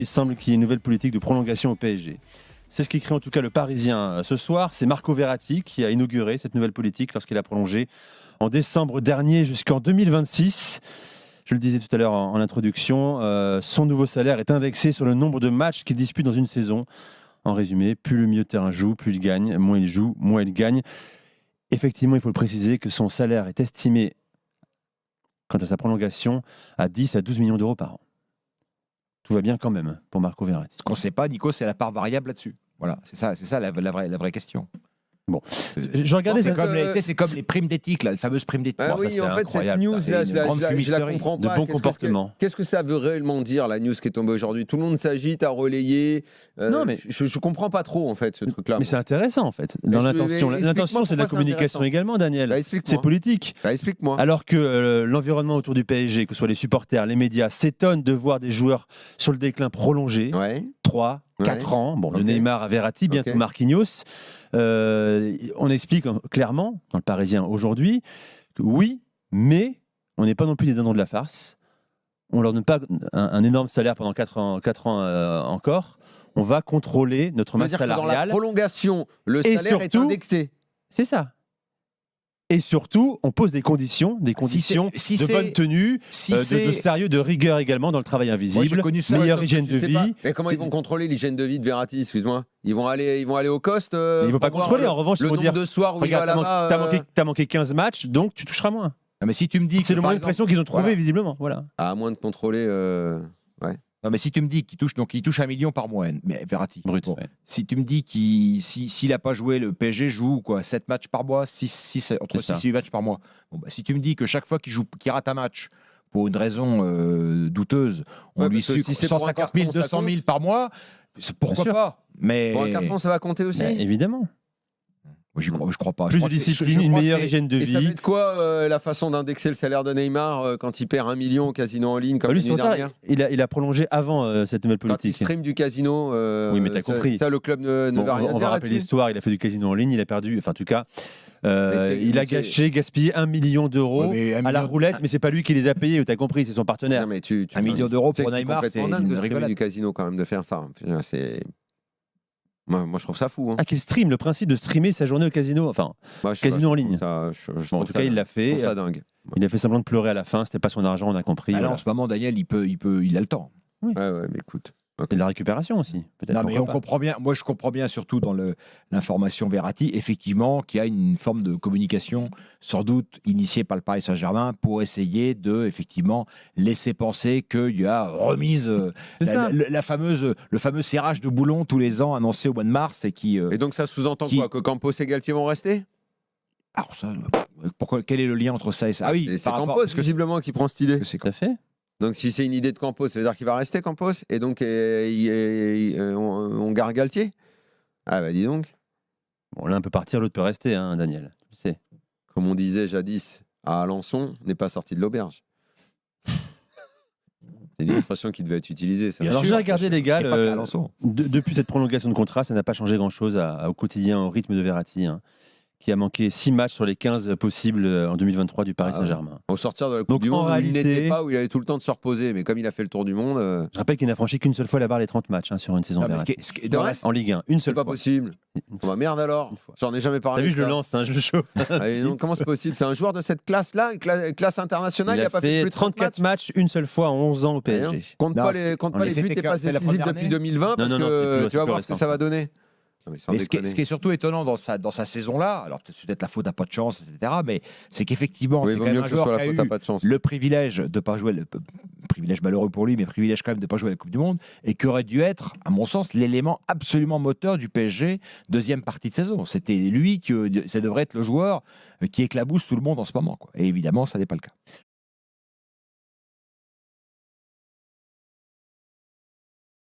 Il semble qu'il y ait une nouvelle politique de prolongation au PSG. C'est ce qu'écrit en tout cas le Parisien ce soir. C'est Marco Verratti qui a inauguré cette nouvelle politique lorsqu'il a prolongé en décembre dernier jusqu'en 2026. Je le disais tout à l'heure en introduction, son nouveau salaire est indexé sur le nombre de matchs qu'il dispute dans une saison. En résumé, plus le milieu de terrain joue, plus il gagne, moins il joue, moins il gagne. Effectivement, il faut le préciser que son salaire est estimé, quant à sa prolongation, à 10 à 12 millions d'euros par an. Tout va bien quand même pour Marco Verratti. Ce qu'on ne sait pas, Nico, c'est la part variable là-dessus. Voilà, c'est ça la vraie question. Bon, je regardais. C'est comme les primes d'éthique, les fameuses primes d'éthique. Ah oui, ça, en fait, cette incroyable, news, ça. là, C'est je une grande la fumisterie comprends de pas. bon comportement. Qu'est-ce que ça veut réellement dire, la news qui est tombée aujourd'hui? Tout le monde s'agite à relayer. Non, mais je comprends pas trop, en fait, ce truc-là. Mais c'est intéressant, en fait. Dans l'intention, l'intention, c'est de la communication également, Daniel. Bah, c'est politique. Bah, explique-moi. Alors que l'environnement autour du PSG, que ce soit les supporters, les médias, s'étonnent de voir des joueurs sur le déclin prolongé. Ouais. 3, 4 ans. Bon, de Neymar à Verratti, bientôt Marquinhos. On explique clairement, dans le Parisien aujourd'hui, que oui, mais on n'est pas non plus des dindons de la farce. On ne leur donne pas un énorme salaire pendant 4 ans encore. On va contrôler notre masse salariale. Dans la prolongation, le salaire est indexé. C'est ça. Et surtout, on pose des conditions de bonne tenue, de sérieux, de rigueur également dans le travail invisible, meilleure hygiène de vie. Mais comment ils vont contrôler l'hygiène de vie de Verratti, excuse-moi? Ils vont aller au cost. Ils ne vont pas contrôler, en revanche, ils vont dire de soirs où il va là-bas. T'as manqué 15 matchs, donc tu toucheras moins. Ah, mais si tu me dis c'est le moyen de pression qu'ils ont trouvé, visiblement. Voilà. À moins de contrôler. Ouais. Non, mais si tu me dis qu'il touche 1 million par mois, mais Verratti. Brut. Bon, si tu me dis s'il n'a pas joué, le PSG joue 7 matchs par mois, entre 6 et 8 matchs par mois. Bon, bah, si tu me dis que chaque fois qu'il rate un match, pour une raison douteuse, on lui sucre 150 000, 200 000 par mois, pourquoi pas? Mais pour un carton, ça va compter aussi. Évidemment. Je crois pas. Plus de discipline, une meilleure hygiène de vie. Et ça va être quoi la façon d'indexer le salaire de Neymar quand il perd 1 million au casino en ligne comme l'année dernière? Il a prolongé avant cette nouvelle politique. Quand il stream du casino, oui, mais t'as compris. Ça, le club ne va rien dire. On va rappeler l'histoire. Il a fait du casino en ligne, il a perdu. Enfin, en tout cas, il a gaspillé 1 million d'euros à la roulette, mais c'est pas lui qui les a payés. T'as compris, c'est son partenaire. 1 million d'euros pour Neymar, c'est une rigolade du casino quand même de faire ça. C'est moi, je trouve ça fou. Qu'il stream, le principe de streamer sa journée au casino, enfin, casino en ligne. En tout cas, il l'a fait. Ça dingue. Il a fait semblant de pleurer à la fin, c'était pas son argent, on a compris. En ce moment, Daniel, il a le temps. Oui. Ouais, mais écoute. C'est de la récupération aussi, peut-être. Non, mais on comprend bien. Moi, je comprends bien, surtout dans l'information Verratti, effectivement, qu'il y a une forme de communication, sans doute initiée par le Paris Saint-Germain, pour essayer de, effectivement, laisser penser qu'il y a remise le fameux serrage de boulon tous les ans annoncé au mois de mars et donc ça sous-entend quoi? Que Campos et Galtier vont rester? Alors ça, quel est le lien entre ça et ça? Ah oui, c'est Campos visiblement qui prend cette idée. C'est tout à fait. Donc si c'est une idée de Campos, ça veut dire qu'il va rester Campos et donc on garde Galtier. Ah bah dis donc. Bon, l'un peut partir, l'autre peut rester, hein, Daniel. Tu sais. Comme on disait jadis à Alençon, n'est pas sorti de l'auberge. C'est une expression qui devait être utilisée. Ça. Alors j'ai regardé les gars, depuis cette prolongation de contrat, ça n'a pas changé grand-chose au quotidien, au rythme de Verratti. Qui a manqué 6 matchs sur les 15 possibles en 2023 du Paris Saint-Germain. Au sortir de la Coupe du Monde, il n'était pas, où il avait tout le temps de se reposer, mais comme il a fait le tour du monde... Je rappelle qu'il n'a franchi qu'une seule fois la barre des 30 matchs sur une saison. En Ligue 1, une seule fois. C'est pas possible. Bah merde alors, j'en ai jamais parlé. T'as vu, je le lance, je le chauffe. Comment c'est possible? C'est un joueur de cette classe-là, classe internationale, il a pas fait plus de 34 matchs une seule fois en 11 ans au PSG. Compte pas les buts et passes décisives depuis 2020, parce que tu vas voir ce que ça va donner. Mais ce qui est surtout étonnant dans sa saison-là, alors peut-être la faute à pas de chance, etc., mais c'est qu'effectivement, c'est quand même un joueur qui a eu le privilège de pas jouer, privilège malheureux pour lui, mais privilège quand même de pas jouer à la Coupe du Monde, et qui aurait dû être, à mon sens, l'élément absolument moteur du PSG deuxième partie de saison. C'était lui ça devrait être le joueur qui éclabousse tout le monde en ce moment, quoi. Et évidemment, ça n'est pas le cas.